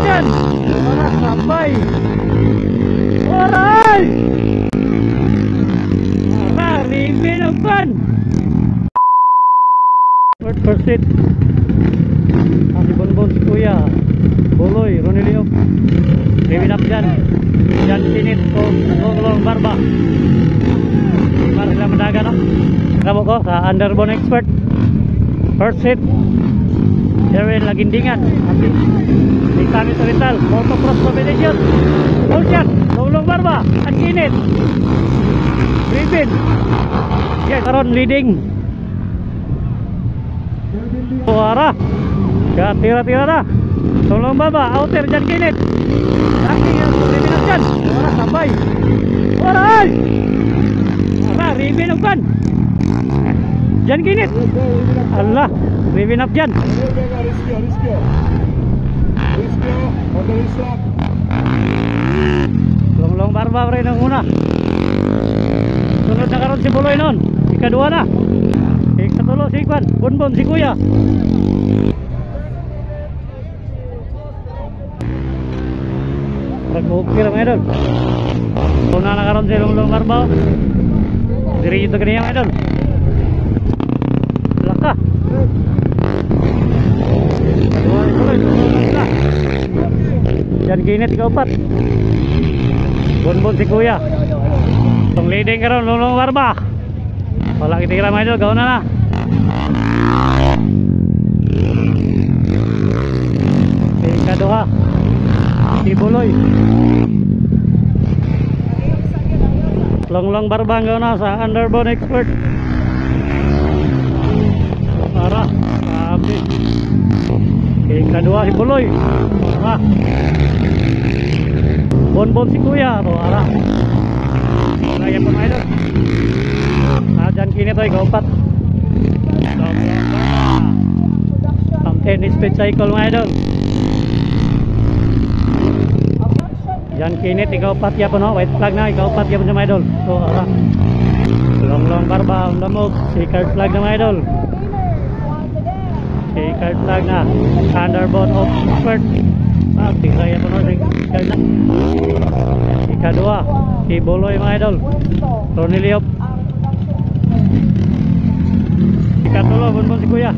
Dyan! Para sabay! Oray! Para ribin ang ban! First hit. Si Bonbon, si Kuya Buloy, Ronilio ribin up dyan. Dyan sinit ko Gulong Barba. Para sila madaga, no? Kamo ko sa Underbone Expert. First hit Darren Lagindingan. Di kami Solital Motocross Competition. Full shot Gulong Barba. Ang sinit ribin. Yes, karon leading suara. Tira-tira na Gulong Barba. Outer dyan kinit. Laki ang ribin up dyan. Suara sabay. Oray! Ala, ribin up ban. Dyan kinit. Allah, ribin up dyan. Gulong Barba pa rin ang una. Sunod na karon si Buloy nun. Ikadua na. Ikatulo si Ikwan. Bonbon si Kuya. Pag-ukir mga idol. Una na karon si Gulong Barba. Diri ito kaniya mga idol. Laka. Yan ginit ikaw pat. Bonbon si Kuya. Itong leading karon Gulong Barba. Wala kita mga idol. Gawin na. Ikaduha si Buloy. Long Barba ang gawin na sa Underbone Expert. Para sabi. Ikaduha si Buloy. Para Bonbon si Kuya. Para kaya po mga idol. Dyan kini to ikaw pat. Ang tennis speed cycle mga idol. Dyan kinit ikaw pat ya po no. White flag na ikaw pat ya po mga idol. So Long Barba ang lamog. Si card flag na mga idol. Si card flag na Underbone Expert. Tingnan ya po no. Si card na. Ikadua si Buloy mga idol. Ronilio. Ikatulo Bonbon si Kuya.